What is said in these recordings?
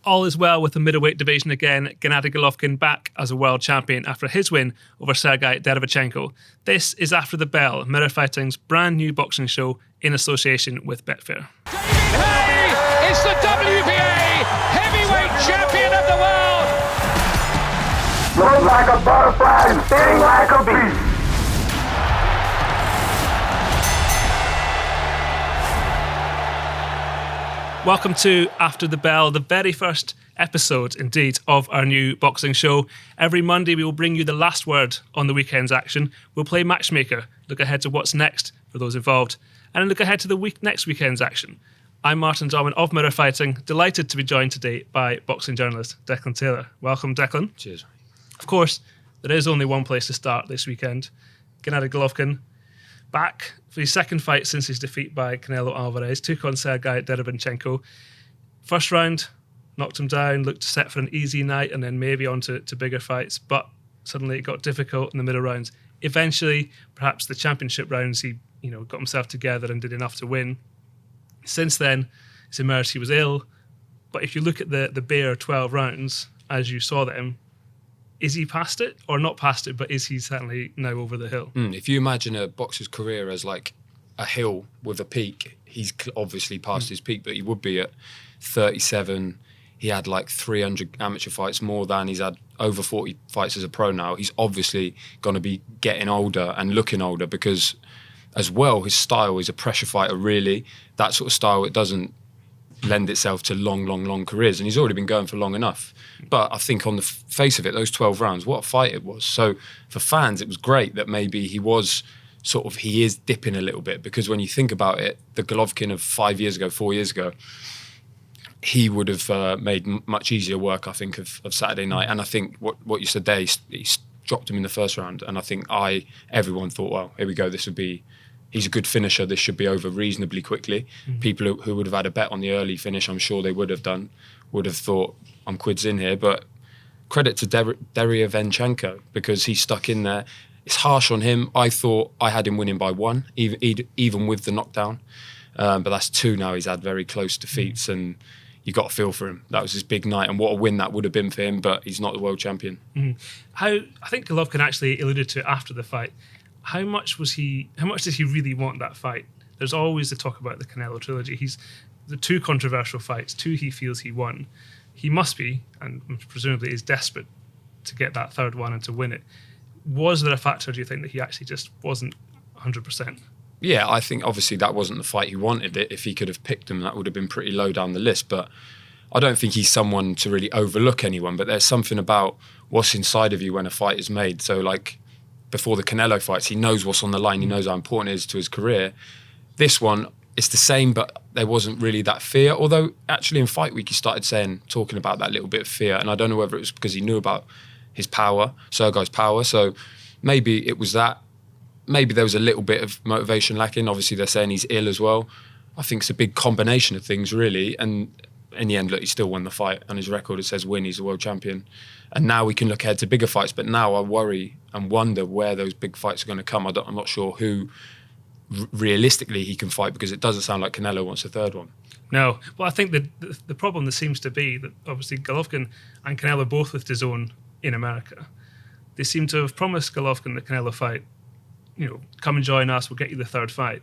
All is well with the middleweight division again. Gennady Golovkin back as a world champion after his win over Sergiy Derevyanchenko. This is After the Bell, Mirror Fighting's brand new boxing show in association with Betfair. Hey is the WBA heavyweight champion of the world. Float like a butterfly and sting like a bee. Welcome to After the Bell, the very first episode, indeed, of our new boxing show. Every Monday, we will bring you the last word on the weekend's action. We'll play matchmaker, look ahead to what's next for those involved, and look ahead to the next weekend's action. I'm Martin Domin of Mirror Fighting, delighted to be joined today by boxing journalist Declan Taylor. Welcome, Declan. Cheers. Of course, there is only one place to start this weekend. Gennady Golovkin, back for his second fight since his defeat by Canelo Alvarez, took on Sergiy Derevyanchenko. First round, knocked him down, looked set for an easy night and then maybe on to bigger fights, but suddenly it got difficult in the middle rounds. Eventually, perhaps the championship rounds, he got himself together and did enough to win. Since then, it's emerged he was ill, but if you look at the bare 12 rounds, as you saw them, is he past it or not past it, but is he certainly now over the hill? If you imagine a boxer's career as like a hill with a peak, he's obviously past his peak, but he would be at 37. He had like 300 amateur fights more than he's had over 40 fights as a pro now. He's obviously going to be getting older and looking older because as well, his style is a pressure fighter, really. That sort of style, it doesn't lend itself to long careers, and he's already been going for long enough. But I think on the face of it, those 12 rounds, what a fight it was. So for fans, it was great that maybe he is dipping a little bit, because when you think about it, the Golovkin of 4 years ago, he would have made much easier work, I think, of Saturday night. And I think what you said there, he dropped him in the first round, and I think everyone thought, well, here we go, he's a good finisher, this should be over reasonably quickly. People who would have had a bet on the early finish, I'm sure they would have thought, I'm quids in here. But credit to Derevyanchenko, because he stuck in there. It's harsh on him. I thought I had him winning by one, even with the knockdown. But that's two now. He's had very close defeats, and you got to feel for him. That was his big night, and what a win that would have been for him, but he's not the world champion. I think Golovkin actually alluded to it after the fight. How much did he really want that fight? There's always the talk about the Canelo trilogy. He's the two controversial fights, two he feels he won. He must be, and presumably is desperate to get that third one and to win it. Was there a factor, do you think, that he actually just wasn't 100%? Yeah, I think obviously that wasn't the fight he wanted. If he could have picked him, that would have been pretty low down the list. But I don't think he's someone to really overlook anyone. But there's something about what's inside of you when a fight is made. So like before the Canelo fights, he knows what's on the line. He knows how important it is to his career. This one, it's the same, but there wasn't really that fear. Although actually in fight week, he started talking about that little bit of fear. And I don't know whether it was because he knew about his power, Sergey's power. So maybe it was that. Maybe there was a little bit of motivation lacking. Obviously, they're saying he's ill as well. I think it's a big combination of things, really. And in the end, look, he still won the fight. On his record, it says win, he's the world champion. And now we can look ahead to bigger fights. But now I worry and wonder where those big fights are going to come. I'm not sure who realistically he can fight, because it doesn't sound like Canelo wants a third one. No. Well, I think the problem there seems to be that obviously Golovkin and Canelo both with DAZN in America. They seem to have promised Golovkin the Canelo fight, come and join us, we'll get you the third fight.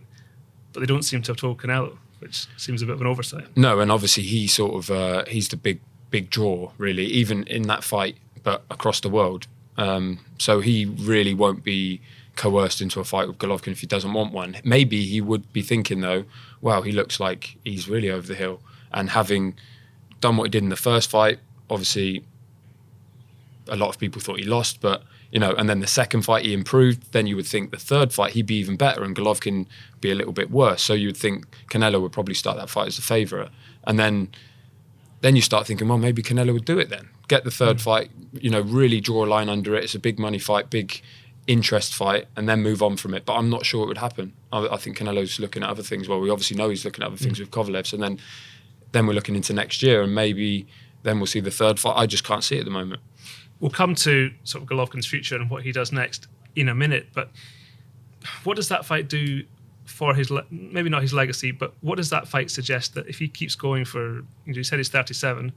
But they don't seem to have told Canelo, which seems a bit of an oversight. No, and obviously he's the big draw, really, even in that fight, but across the world. So he really won't be coerced into a fight with Golovkin if he doesn't want one. Maybe he would be thinking, though, wow, he looks like he's really over the hill. And having done what he did in the first fight, obviously a lot of people thought he lost, but and then the second fight he improved, then you would think the third fight he'd be even better and Golovkin be a little bit worse. So you would think Canelo would probably start that fight as a favourite. And then you start thinking, well, maybe Canelo would do it then. Get the third fight, really draw a line under it. It's a big money fight, big interest fight, and then move on from it. But I'm not sure it would happen. I think Canelo's looking at other things. Well, we obviously know he's looking at other things with Kovalev. So then we're looking into next year, and maybe then we'll see the third fight. I just can't see it at the moment. We'll come to sort of Golovkin's future and what he does next in a minute, but what does that fight do for his, maybe not his legacy, but what does that fight suggest that if he keeps going for, you said he's 37,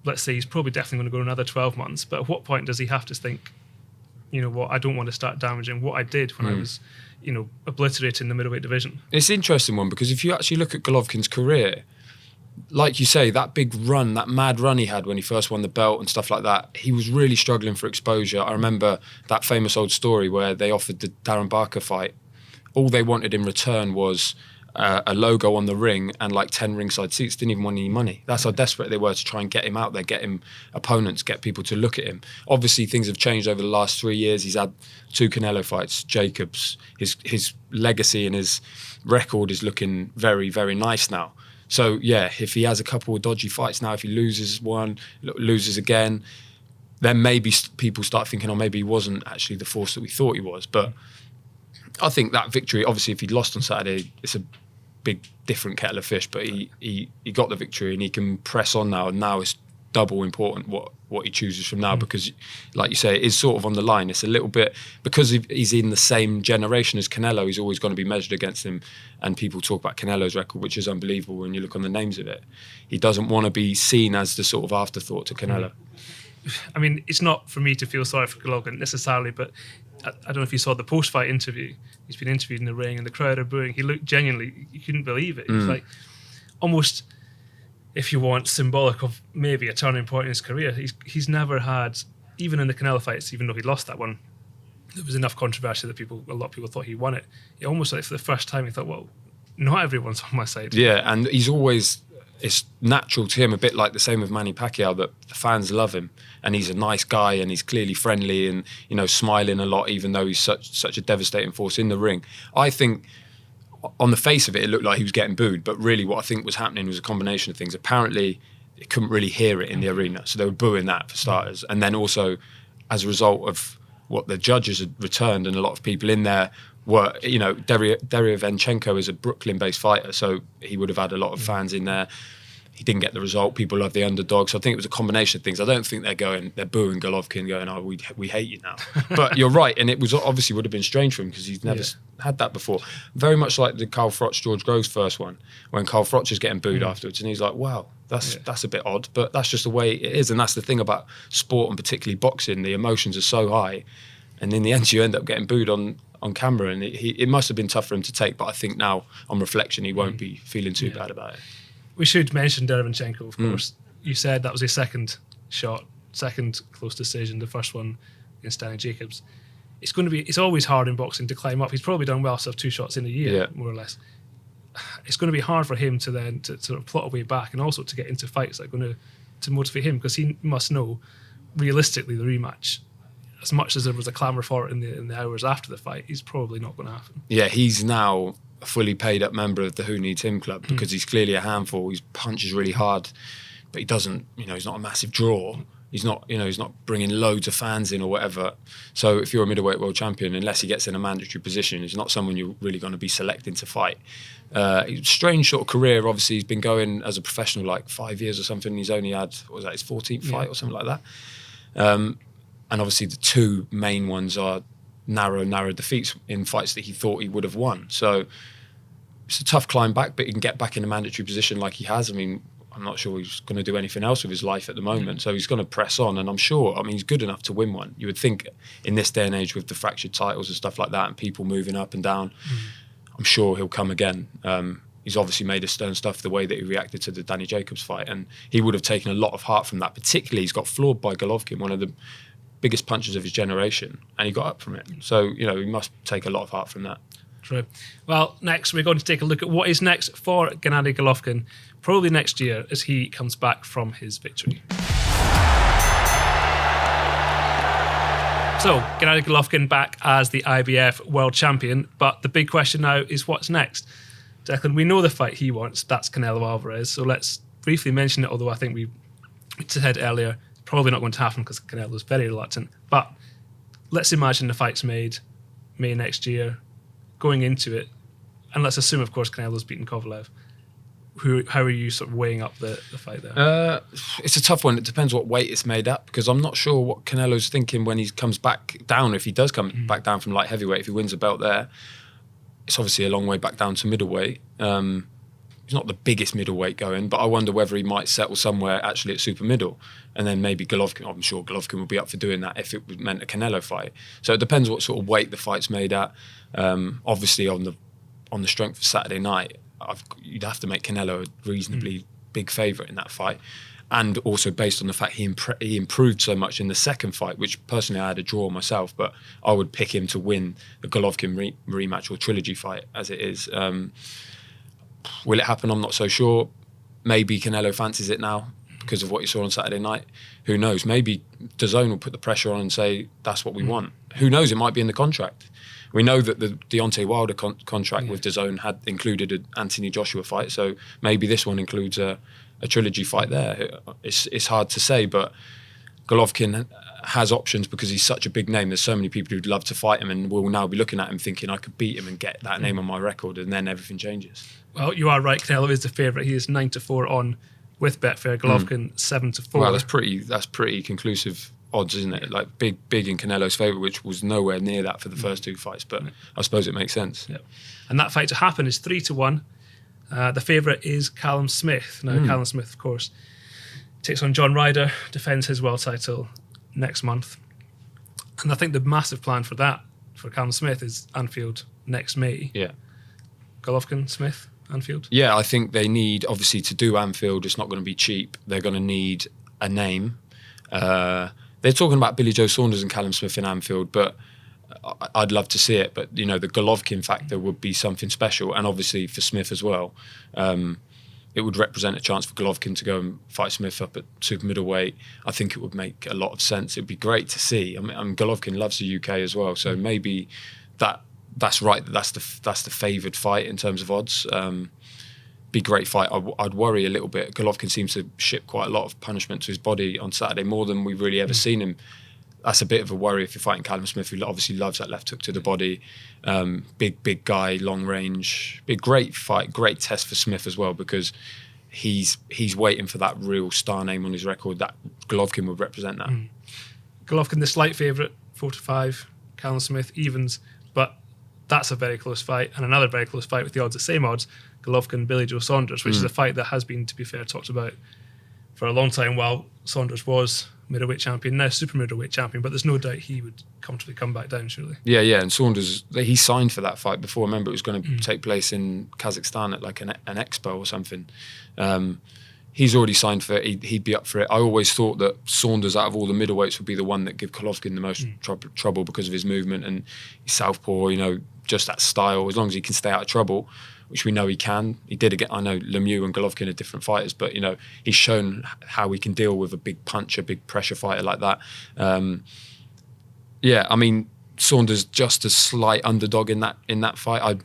let's say he's probably definitely going to go another 12 months, but at what point does he have to think, you know what, I don't want to start damaging what I did when I was, you know, obliterating the middleweight division? It's an interesting one, because if you actually look at Golovkin's career, like you say, that big run, that mad run he had when he first won the belt and stuff like that, he was really struggling for exposure. I remember that famous old story where they offered the Darren Barker fight. All they wanted in return was a logo on the ring and like 10 ringside seats. Didn't even want any money. That's how desperate they were to try and get him out there, get him opponents, get people to look at him. Obviously, things have changed over the last 3 years. He's had 2 Canelo fights, Jacobs. His legacy and his record is looking very, very nice now. So, yeah, if he has a couple of dodgy fights now, if he loses one, loses again, then maybe people start thinking, oh, maybe he wasn't actually the force that we thought he was. But I think that victory, obviously, if he'd lost on Saturday, it's a big, different kettle of fish. But he got the victory and he can press on now. And now it's double important what he chooses from now, because, like you say, it is sort of on the line. It's a little bit, because he's in the same generation as Canelo, he's always going to be measured against him. And people talk about Canelo's record, which is unbelievable when you look on the names of it. He doesn't want to be seen as the sort of afterthought to Canelo. I mean, it's not for me to feel sorry for Golovkin necessarily, but I don't know if you saw the post-fight interview. He's been interviewed in the ring and the crowd are booing. He looked genuinely, you couldn't believe it. He was like, almost, if you want, symbolic of maybe a turning point in his career. He's never had, even in the Canelo fights, even though he lost that one, there was enough controversy that a lot of people thought he won it. It almost like for the first time he thought, well, not everyone's on my side. Yeah, and he's always, it's natural to him, a bit like the same with Manny Pacquiao, that the fans love him and he's a nice guy and he's clearly friendly and, you know, smiling a lot, even though he's such a devastating force in the ring. I think on the face of it, it looked like he was getting booed, but really what I think was happening was a combination of things. Apparently, they couldn't really hear it in the arena, so they were booing that for starters. And then also, as a result of what the judges had returned, and a lot of people in there were, you know, Derevyanchenko is a Brooklyn-based fighter, so he would have had a lot of fans in there. He didn't get the result. People love the underdog. So I think it was a combination of things. I don't think they're booing Golovkin going, oh, we hate you now. But you're right. And it was obviously would have been strange for him because he's never had that before. Very much like the Carl Froch, George Groves first one, when Carl Froch is getting booed afterwards. And he's like, wow, that's a bit odd. But that's just the way it is. And that's the thing about sport, and particularly boxing. The emotions are so high. And in the end, you end up getting booed on camera. And it must have been tough for him to take. But I think now, on reflection, he won't be feeling too bad about it. We should mention Derevyanchenko, of course. You said that was his second shot, second close decision, the first one against Danny Jacobs. It's always hard in boxing to climb up. He's probably done well to have 2 shots in a year, more or less. It's going to be hard for him to then to sort of plot a way back, and also to get into fights that are going to motivate him, because he must know, realistically, the rematch, as much as there was a clamour for it in the hours after the fight, he's probably not going to happen. Yeah, he's now a fully paid up member of the Who Needs Him club, because he's clearly a handful. He punches really hard, but he doesn't, he's not a massive draw. He's not bringing loads of fans in or whatever. So if you're a middleweight world champion, unless he gets in a mandatory position, he's not someone you're really going to be selecting to fight. Strange sort of career. Obviously, he's been going as a professional like 5 years or something. He's only had, what was that, his 14th fight or something like that. And obviously the 2 main ones are narrow defeats in fights that he thought he would have won. So it's a tough climb back, but he can get back in a mandatory position like he has. I mean, I'm not sure he's going to do anything else with his life at the moment. So he's going to press on, and I'm sure, he's good enough to win one. You would think in this day and age with the fractured titles and stuff like that and people moving up and down, I'm sure he'll come again. He's obviously made of stone stuff the way that he reacted to the Danny Jacobs fight, and he would have taken a lot of heart from that. Particularly, he's got floored by Golovkin, one of the biggest punchers of his generation, and he got up from it. So, he must take a lot of heart from that. True. Well, next we're going to take a look at what is next for Gennady Golovkin, probably next year as he comes back from his victory. So, Gennady Golovkin back as the IBF world champion, but the big question now is what's next? Declan, we know the fight he wants, that's Canelo Alvarez, so let's briefly mention it, although I think we said earlier, probably not going to happen because Canelo's very reluctant. But let's imagine the fight's made May next year, going into it, and let's assume, of course, Canelo's beaten Kovalev. How are you sort of weighing up the fight there? It's a tough one. It depends what weight it's made up, because I'm not sure what Canelo's thinking when he comes back down, if he does come back down from light heavyweight, if he wins a belt there. It's obviously a long way back down to middleweight. He's he's not the biggest middleweight going, but I wonder whether he might settle somewhere actually at super middle. And then maybe Golovkin, I'm sure Golovkin would be up for doing that if it meant a Canelo fight. So it depends what sort of weight the fight's made at. Obviously on the strength of Saturday night, you'd have to make Canelo a reasonably big favourite in that fight. And also based on the fact he improved so much in the second fight, which personally I had a draw myself, but I would pick him to win the Golovkin rematch or trilogy fight as it is. Will it happen? I'm not so sure. Maybe Canelo fancies it now because of what he saw on Saturday night. Who knows? Maybe DAZN will put the pressure on and say, that's what we want. Who knows? It might be in the contract. We know that the Deontay Wilder contract with DAZN had included an Anthony Joshua fight, so maybe this one includes a trilogy fight there. It's hard to say, but Golovkin has options because he's such a big name. There's so many people who'd love to fight him and will now be looking at him thinking, I could beat him and get that name on my record, and then everything changes. Well, you are right. Canelo is the favourite. He is 9-4 on with Betfair. Golovkin 7-4. Well, that's pretty conclusive odds, isn't it? Like big in Canelo's favour, which was nowhere near that for the first two fights. But I suppose it makes sense. Yep. And that fight to happen is 3-1. The favourite is Callum Smith. Now, Callum Smith, of course, takes on John Ryder, defends his world title next month. And I think the massive plan for that, for Callum Smith, is Anfield next May. Yeah. Golovkin, Smith, Anfield? Yeah, I think they need, obviously, to do Anfield, it's not going to be cheap. They're going to need a name. They're talking about Billy Joe Saunders and Callum Smith in Anfield, but I'd love to see it. But, the Golovkin factor would be something special. And obviously for Smith as well. It would represent a chance for Golovkin to go and fight Smith up at super middleweight. I think it would make a lot of sense. It'd be great to see. I mean Golovkin loves the UK as well, so maybe that's right. That's the favoured fight in terms of odds. Be a great fight. I'd worry a little bit. Golovkin seems to ship quite a lot of punishment to his body on Saturday, more than we've really ever seen him. That's a bit of a worry if you're fighting Callum Smith, who obviously loves that left hook to the body. Big guy, long range. Be a great fight, great test for Smith as well, because he's waiting for that real star name on his record. That Golovkin would represent that. Golovkin, the slight favourite, 4-5. Callum Smith, evens. But that's a very close fight. And another very close fight with the odds, the same odds, Golovkin, Billy Joe Saunders, which is a fight that has been, to be fair, talked about for a long time while Saunders was middleweight champion, now super middleweight champion, but there's no doubt he would comfortably come back down, surely. Yeah, and Saunders, he signed for that fight before. Remember, it was going to take place in Kazakhstan at like an expo or something. He's already signed for it. He'd be up for it. I always thought that Saunders, out of all the middleweights, would be the one that give Golovkin the most trouble because of his movement and his southpaw, just that style. As long as he can stay out of trouble, which we know he can. He did again. I know Lemieux and Golovkin are different fighters, but he's shown how he can deal with a big punch, a big pressure fighter like that. Saunders just a slight underdog in that fight.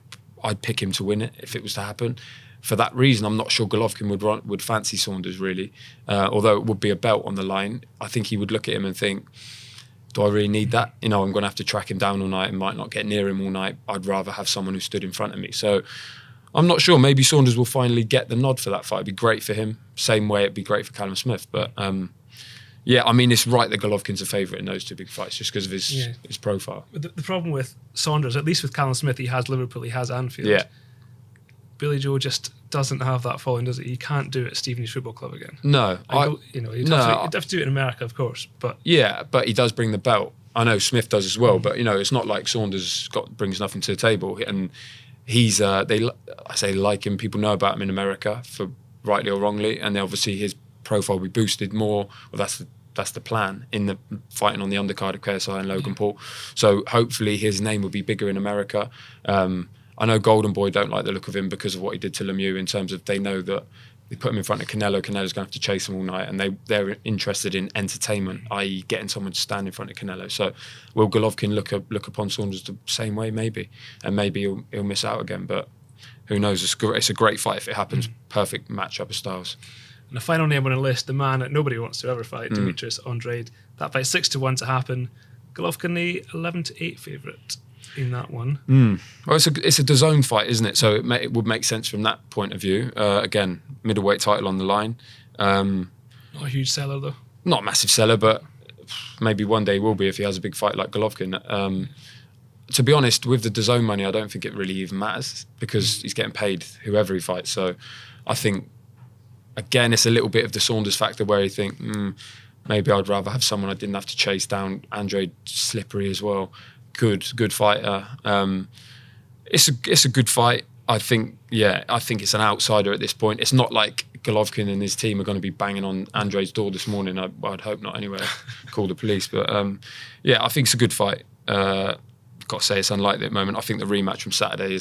I'd pick him to win it if it was to happen. For that reason, I'm not sure Golovkin would fancy Saunders really, although it would be a belt on the line. I think he would look at him and think, do I really need that? I'm going to have to track him down all night and might not get near him all night. I'd rather have someone who stood in front of me. So I'm not sure. Maybe Saunders will finally get the nod for that fight. It'd be great for him. Same way it'd be great for Callum Smith. But it's right that Golovkin's a favourite in those two big fights just because of his profile. The problem with Saunders, at least with Callum Smith, he has Liverpool, he has Anfield. Yeah. Billy Joe just doesn't have that following, does it? He can't do it at Stevenage Football Club again. No. He'd have to do it in America, of course. But yeah, but he does bring the belt. I know Smith does as well, but it's not like Saunders brings nothing to the table. And he's I say like him, people know about him in America for rightly or wrongly, and obviously his profile will be boosted more. Well, that's the plan in the fighting on the undercard of KSI and Logan Paul. So hopefully his name will be bigger in America. I know Golden Boy don't like the look of him because of what he did to Lemieux, in terms of they know that they put him in front of Canelo. Canelo's going to have to chase him all night, and they're interested in entertainment, i.e. getting someone to stand in front of Canelo. So will Golovkin look upon Saunders the same way? Maybe. And maybe he'll miss out again, but who knows? It's a great fight if it happens. Perfect matchup of styles. And the final name on the list, the man that nobody wants to ever fight, Demetrius Andrade. That fight 6-1 to happen. Golovkin the 11-8 favourite in that one. Well, it's a DAZN fight, isn't it? So it would make sense from that point of view. Again, middleweight title on the line. Not a huge seller though. Not a massive seller, but maybe one day will be if he has a big fight like Golovkin. to be honest, with the DAZN money, I don't think it really even matters because he's getting paid whoever he fights. So I think, again, it's a little bit of the Saunders factor where you think, maybe I'd rather have someone I didn't have to chase down. Andre slippery as well. Good fighter. It's a good fight. I think it's an outsider at this point. It's not like Golovkin and his team are going to be banging on Andre's door this morning. I'd hope not anyway. Call the police. But I think it's a good fight. Got to say it's unlikely at the moment. I think the rematch from Saturday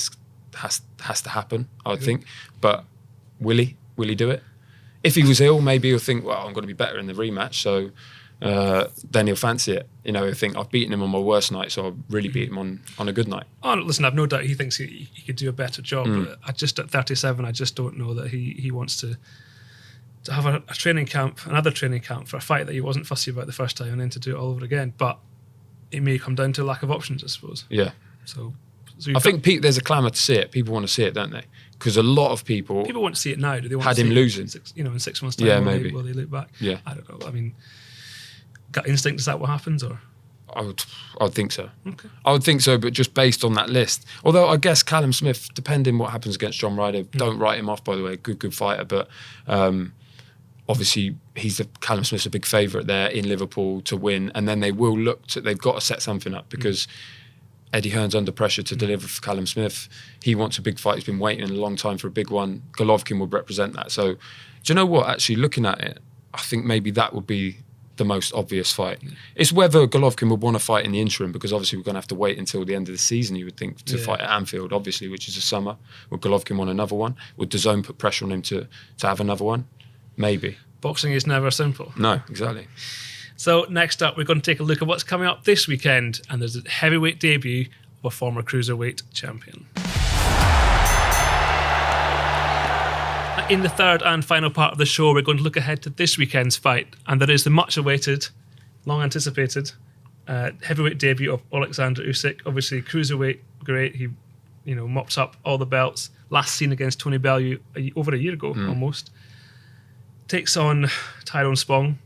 has to happen, I would think. But will he do it? If he was ill, maybe he'll think, well, I'm going to be better in the rematch. So then he'll fancy it. He'll think, I've beaten him on my worst night, so I'll really beat him on a good night. Oh, listen, I've no doubt he thinks he could do a better job. But at 37, I just don't know that he wants to have a training camp, another training camp for a fight that he wasn't fussy about the first time and then to do it all over again. But it may come down to a lack of options, I suppose. Yeah. So I think there's a clamour to see it. People want to see it, don't they? Because a lot of people want to see it now. Do they want had to see him losing? In 6 months' time, yeah, maybe. Will they look back? Yeah. I don't know. I mean, gut instinct, is that what happens? Or I would think so. Okay. I would think so, but just based on that list. Although I guess Callum Smith, depending what happens against John Ryder, don't write him off, by the way. Good fighter. But obviously, Callum Smith's a big favourite there in Liverpool to win. And then they've got to set something up because Eddie Hearn's under pressure to deliver for Callum Smith. He wants a big fight. He's been waiting a long time for a big one. Golovkin would represent that. So, do you know what? Actually, looking at it, I think maybe that would be the most obvious fight. It's whether Golovkin would want to fight in the interim, because obviously we're going to have to wait until the end of the season, you would think, to fight at Anfield, obviously, which is the summer. Would Golovkin want another one? Would DAZN put pressure on him to have another one? Maybe. Boxing is never simple. No, exactly. So next up, we're going to take a look at what's coming up this weekend, and there's a heavyweight debut of a former cruiserweight champion. In the third and final part of the show, we're going to look ahead to this weekend's fight, and there is the much-awaited, long-anticipated heavyweight debut of Alexander Usyk. Obviously, cruiserweight, great. He, mops up all the belts. Last seen against Tony Bellew over a year ago, almost. Takes on Tyrone Spong.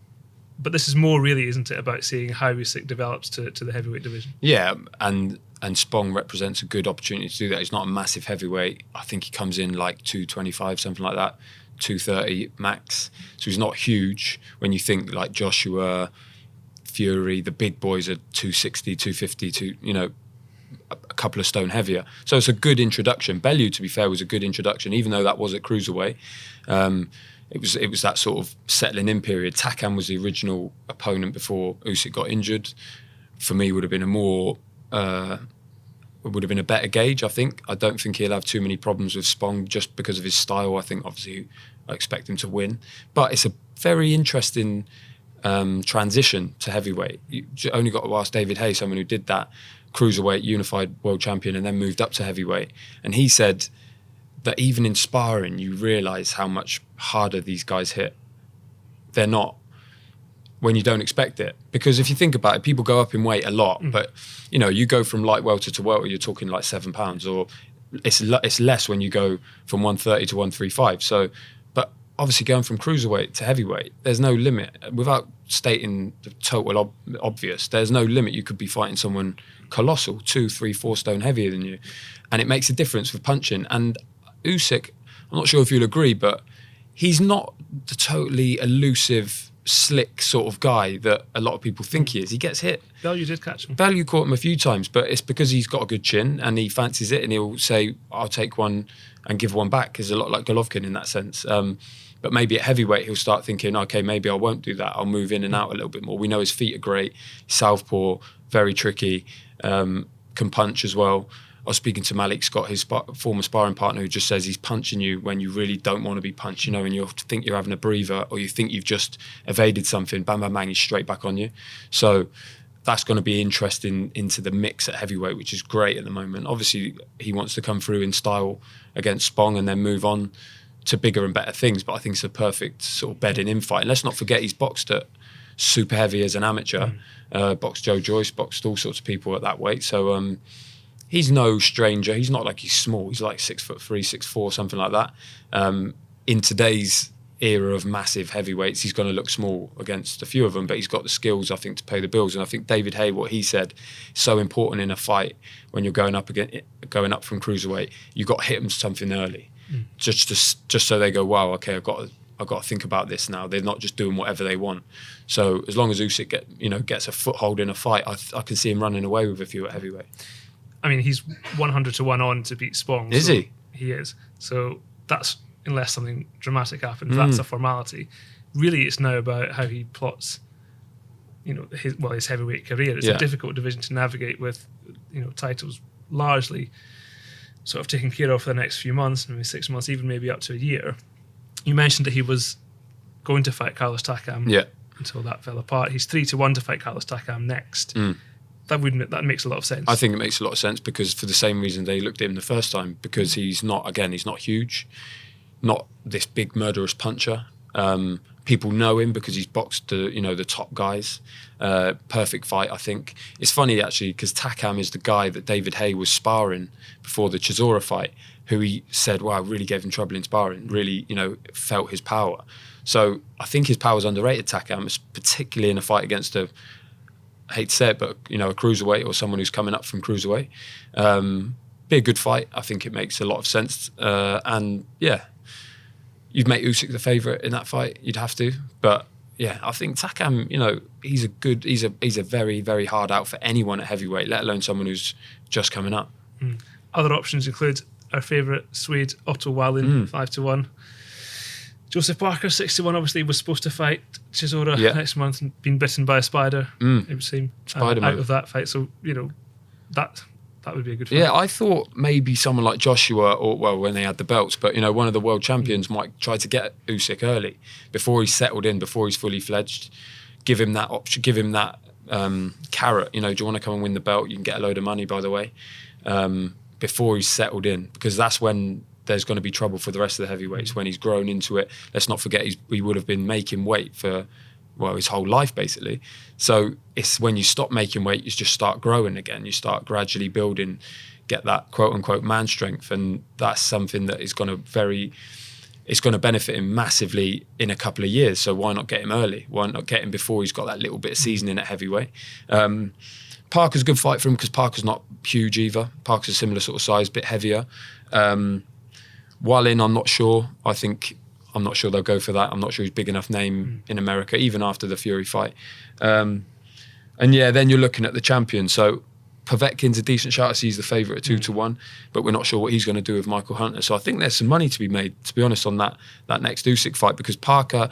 But this is more really, isn't it, about seeing how Usyk develops to the heavyweight division? Yeah, and Spong represents a good opportunity to do that. He's not a massive heavyweight. I think he comes in like 225, something like that, 230 max. So he's not huge. When you think like Joshua, Fury, the big boys are 260, 250, a couple of stone heavier. So it's a good introduction. Bellew, to be fair, was a good introduction, even though that was at cruiserweight. It was that sort of settling in period. Takam was the original opponent before Usyk got injured. For me, would have been a better gauge, I think. I don't think he'll have too many problems with Spong just because of his style. I think obviously I expect him to win. But it's a very interesting transition to heavyweight. You only got to ask David Hay, someone who did that, cruiserweight, unified world champion, and then moved up to heavyweight. And he said that even in sparring, you realise how much harder these guys hit. They're not when you don't expect it. Because if you think about it, people go up in weight a lot, but you go from light welter to welter, you're talking like 7 pounds, or it's less when you go from 130 to 135. So, but obviously going from cruiserweight to heavyweight, there's no limit. Without stating the total obvious, there's no limit. You could be fighting someone colossal, 2, 3, 4 stone heavier than you. And it makes a difference with punching. And Usyk, I'm not sure if you'll agree, but he's not the totally elusive, slick sort of guy that a lot of people think he is. He gets hit. Bellew did catch him. Bellew caught him a few times, but it's because he's got a good chin and he fancies it, and he'll say, I'll take one and give one back. He's a lot like Golovkin in that sense. But maybe at heavyweight, he'll start thinking, okay, maybe I won't do that. I'll move in and out a little bit more. We know his feet are great. Southpaw, very tricky, can punch as well. I was speaking to Malik Scott, his former sparring partner, who just says he's punching you when you really don't want to be punched, and you think you're having a breather or you think you've just evaded something, bang, bang, bang, he's straight back on you. So that's going to be interesting into the mix at heavyweight, which is great at the moment. Obviously, he wants to come through in style against Spong and then move on to bigger and better things, but I think it's a perfect sort of bedding in fight. And let's not forget he's boxed at super heavy as an amateur, boxed Joe Joyce, boxed all sorts of people at that weight. So he's no stranger. He's not like he's small. He's like 6'3", 6'4", something like that. In today's era of massive heavyweights, he's going to look small against a few of them, but he's got the skills, I think, to pay the bills. And I think David Haye, what he said, is so important in a fight when you're going up from cruiserweight. You've got to hit them something early, just so they go, wow, okay, I've got to think about this now. They're not just doing whatever they want. So as long as Usyk gets a foothold in a fight, I can see him running away with a few at heavyweight. I mean, he's 100-1 on to beat Spong. Is he? He is. So that's, unless something dramatic happens, that's a formality. Really, it's now about how he plots, his heavyweight career. It's a difficult division to navigate with, titles largely sort of taken care of for the next few months, maybe 6 months, even maybe up to a year. You mentioned that he was going to fight Carlos Takam until that fell apart. He's 3-1 to fight Carlos Takam next. That makes a lot of sense. I think it makes a lot of sense because for the same reason they looked at him the first time, because he's not huge, not this big murderous puncher. People know him because he's boxed the top guys. Perfect fight, I think. It's funny actually because Takam is the guy that David Haye was sparring before the Chisora fight, who he said, wow, really gave him trouble in sparring, really, felt his power. So I think his power's underrated, Takam, particularly in a fight against I hate to say it, but a cruiserweight or someone who's coming up from cruiserweight. Be a good fight. I think it makes a lot of sense. And yeah, you'd make Usyk the favourite in that fight. You'd have to. But yeah, I think Takam, he's a very, very hard out for anyone at heavyweight, let alone someone who's just coming up. Other options include our favourite Swede, Otto Wallin, 5-1. Joseph Parker, 6-1, obviously was supposed to fight Chisora next month and been bitten by a spider, it would seem, out of that fight. So, that would be a good fight. Yeah, I thought maybe someone like Joshua, when they had the belts, but, one of the world champions might try to get Usyk early, before he's settled in, before he's fully fledged. Give him that option, give him that carrot. Do you want to come and win the belt? You can get a load of money, by the way, before he's settled in, because that's when there's going to be trouble for the rest of the heavyweights, when he's grown into it. Let's not forget he would have been making weight for, his whole life, basically. So it's when you stop making weight, you just start growing again. You start gradually building, get that quote-unquote man strength, and that's something that is going to benefit him massively in a couple of years. So why not get him early? Why not get him before he's got that little bit of seasoning at heavyweight? Parker's a good fight for him because Parker's not huge either. Parker's a similar sort of size, bit heavier. Wallin, I'm not sure. I'm not sure they'll go for that. I'm not sure he's a big enough name in America, even after the Fury fight. And yeah, then you're looking at the champion. So Povetkin's a decent shot. I see he's the favourite at 2-1, but we're not sure what he's going to do with Michael Hunter. So I think there's some money to be made, to be honest, on that next Usyk fight, because Parker,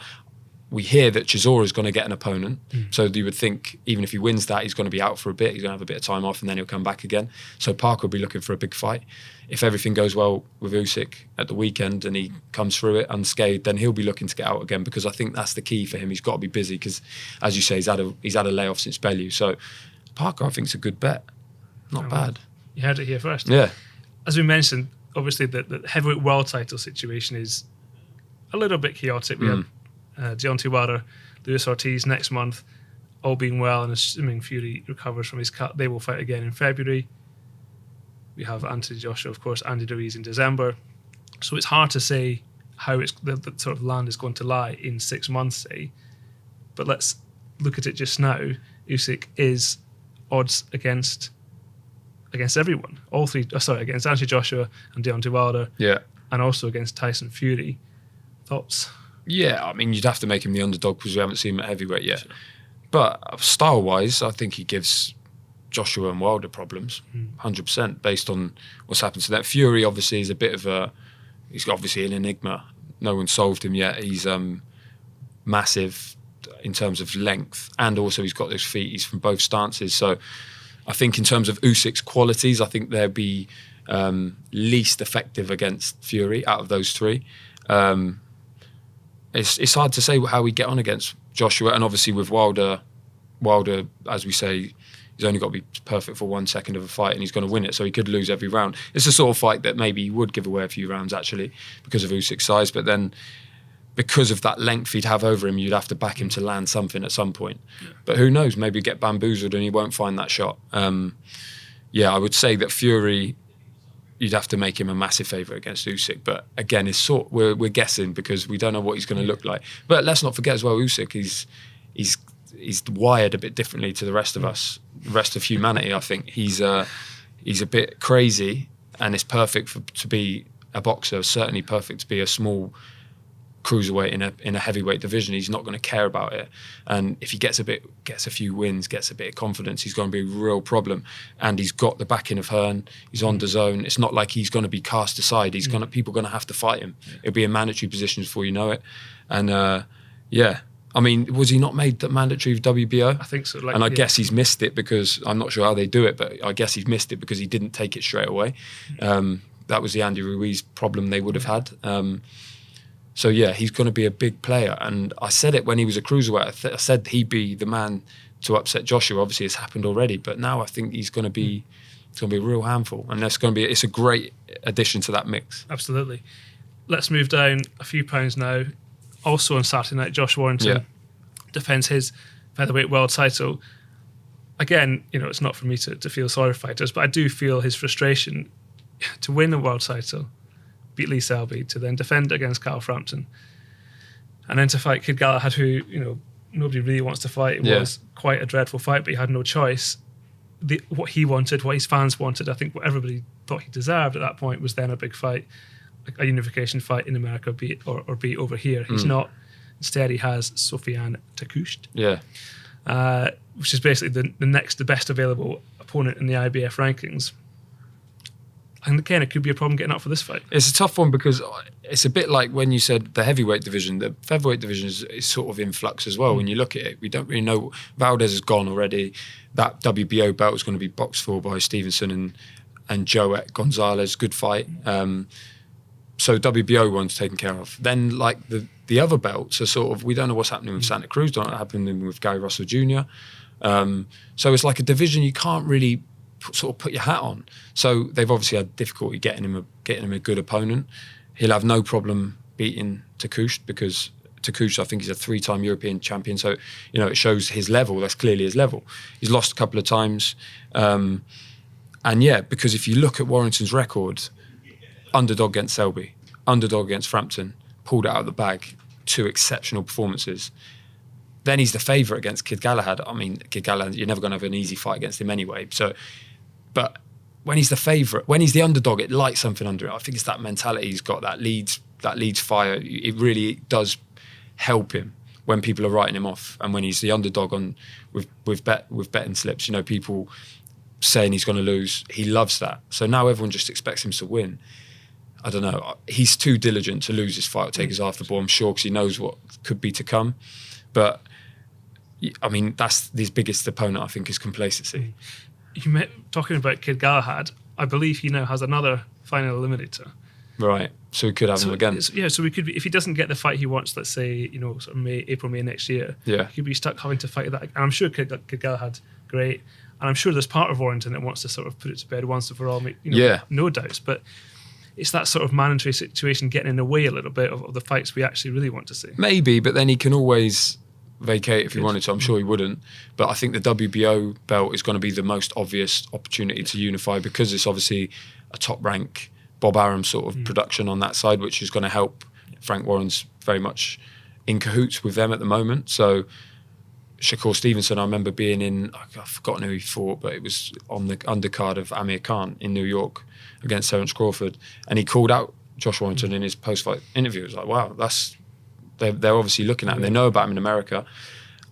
we hear that Chisora is going to get an opponent. So you would think even if he wins that, he's going to be out for a bit. He's going to have a bit of time off and then he'll come back again. So Parker will be looking for a big fight. If everything goes well with Usyk at the weekend and he comes through it unscathed, then he'll be looking to get out again, because I think that's the key for him. He's got to be busy because, as you say, he's had a layoff since Bellew. So Parker, I think, is a good bet. Not bad. You heard it here first. Yeah. As we mentioned, obviously the heavyweight world title situation is a little bit chaotic. We have Deontay Wilder, Luis Ortiz next month, all being well, and assuming Fury recovers from his cut, they will fight again in February. We have Anthony Joshua, of course, Andy Ruiz in December. So it's hard to say how the sort of land is going to lie in 6 months, say. But let's look at it just now. Usyk is odds against everyone. All three, against Anthony Joshua and Deontay Wilder. Yeah. And also against Tyson Fury. Thoughts? Yeah, I mean, you'd have to make him the underdog because we haven't seen him at heavyweight yet. Sure. But style-wise, I think he gives Joshua and Wilder problems, 100%, based on what's happened to that. Fury, obviously, is he's obviously an enigma. No one's solved him yet. He's massive in terms of length, and also he's got those feet. He's from both stances. So I think in terms of Usyk's qualities, I think they'll be least effective against Fury out of those three. It's hard to say how we get on against Joshua, and obviously with Wilder, as we say, he's only got to be perfect for 1 second of a fight and he's going to win it, so he could lose every round. It's the sort of fight that maybe he would give away a few rounds actually because of Usyk's size, but then because of that length he'd have over him, you'd have to back him to land something at some point. Yeah. But who knows, maybe get bamboozled and he won't find that shot. I would say that Fury you'd have to make him a massive favourite against Usyk. But again, we're guessing because we don't know what he's going to look like. But let's not forget as well, Usyk, he's wired a bit differently to the rest of us, the rest of humanity. I think he's a bit crazy, and it's perfect to be a boxer. Certainly perfect to be a small cruiserweight in a heavyweight division. He's not going to care about it, and if he gets a few wins, gets a bit of confidence, he's going to be a real problem. And he's got the backing of Hearn. He's on DAZN. It's not like he's going to be cast aside. People are going to have to fight him. It'll be in mandatory positions before you know it. And I mean, was he not made mandatory with WBO? I think so. And I guess he's missed it because I'm not sure how they do it, but I guess he's missed it because he didn't take it straight away. That was the Andy Ruiz problem they would have had. So yeah, he's going to be a big player. And I said it when he was a cruiserweight. I said he'd be the man to upset Joshua. Obviously, it's happened already, but now I think he's going to be. It's going to be a real handful, and it's a great addition to that mix. Absolutely. Let's move down a few pounds now. Also on Saturday night, Josh Warrington defends his featherweight world title. Again, it's not for me to feel sorry for fighters, but I do feel his frustration to win a world title, beat Lee Selby, to then defend against Carl Frampton, and then to fight Kid Galahad, who nobody really wants to fight. It was quite a dreadful fight, but he had no choice. What he wanted, what his fans wanted, I think what everybody thought he deserved at that point was then a big fight, a unification fight in America, be it over here. He's not. Instead, he has Sofiane Takoucht, which is basically the best available opponent in the IBF rankings. And again, it could be a problem getting up for this fight. It's a tough one because it's a bit like when you said the heavyweight division. The featherweight division is sort of in flux as well. When you look at it, we don't really know. Valdez is gone already. That WBO belt is going to be boxed for by Stevenson and Joet Gonzalez. Good fight. So WBO one's taken care of. Then like the other belts are sort of, we don't know what's happening with Santa Cruz, don't know what's happening with Gary Russell Jr. So it's like a division you can't really sort of put your hat on. So they've obviously had difficulty getting him a good opponent. He'll have no problem beating Takoucht because Takoucht, I think, he's a 3-time European champion. So, it shows his level. That's clearly his level. He's lost a couple of times. And yeah, because if you look at Warrington's record, underdog against Selby, underdog against Frampton, pulled it out of the bag, 2 exceptional performances. Then he's the favourite against Kid Galahad. I mean, Kid Galahad, you're never going to have an easy fight against him anyway. So, but when he's the favourite, when he's the underdog, it lights something under it. I think it's that mentality he's got, that leads fire. It really does help him when people are writing him off, and when he's the underdog with betting slips. People saying he's going to lose. He loves that. So now everyone just expects him to win. I don't know. He's too diligent to lose his fight or take his after ball, I'm sure, because he knows what could be to come. But I mean, that's his biggest opponent, I think, is complacency. Talking about Kid Galahad, I believe he now has another final eliminator. Right. So we could have him again. So we could be, if he doesn't get the fight he wants, let's say, sort of April, May next year, he could be stuck having to fight that. And I'm sure Kid Galahad, great. And I'm sure there's part of Warrington that wants to sort of put it to bed once and for all, no doubts. But it's that sort of mandatory situation getting in the way a little bit of the fights we actually really want to see. Maybe, but then he can always vacate if he wanted to. I'm sure he wouldn't. But I think the WBO belt is going to be the most obvious opportunity to unify, because it's obviously a top rank Bob Arum sort of production on that side, which is going to help. Frank Warren's very much in cahoots with them at the moment. So Shakur Stevenson, I remember being in, I've forgotten who he fought, but it was on the undercard of Amir Khan in New York against Terence Crawford, and he called out Josh Warrington in his post-fight interview. It was like, wow, they're obviously looking at him. They know about him in America.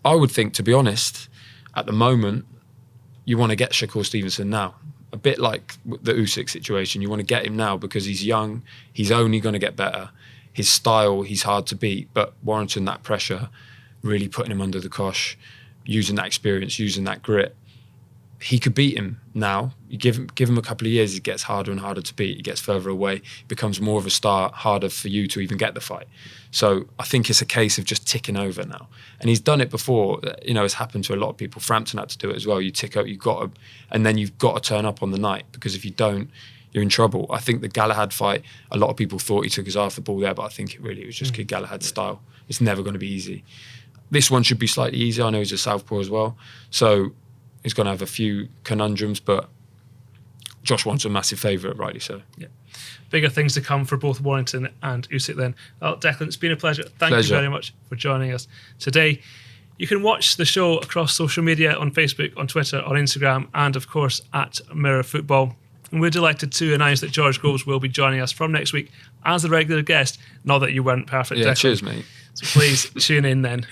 I would think, to be honest, at the moment, you want to get Shakur Stevenson now. A bit like the Usyk situation. You want to get him now because he's young. He's only going to get better. His style, he's hard to beat. But Warrington, that pressure, really putting him under the cosh, using that experience, using that grit. He could beat him now. You give him a couple of years, it gets harder and harder to beat. He gets further away, becomes more of a star, harder for you to even get the fight. So I think it's a case of just ticking over now. And he's done it before. It's happened to a lot of people. Frampton had to do it as well. You tick up, and then you've got to turn up on the night, because if you don't, you're in trouble. I think the Galahad fight, a lot of people thought he took his after ball there, but I think it was just Kid Galahad's style. It's never going to be easy. This one should be slightly easier. I know he's a southpaw as well. So he's going to have a few conundrums, but Josh Warren's a massive favourite, rightly so. Yeah. Bigger things to come for both Warrington and Usyk then. Well, Declan, it's been a pleasure. Thank you very much for joining us today. You can watch the show across social media on Facebook, on Twitter, on Instagram, and of course at Mirror Football. And we're delighted to announce that George Groves will be joining us from next week as a regular guest. Not that you weren't perfect, Yeah, Declan. cheers, mate. So please tune in then.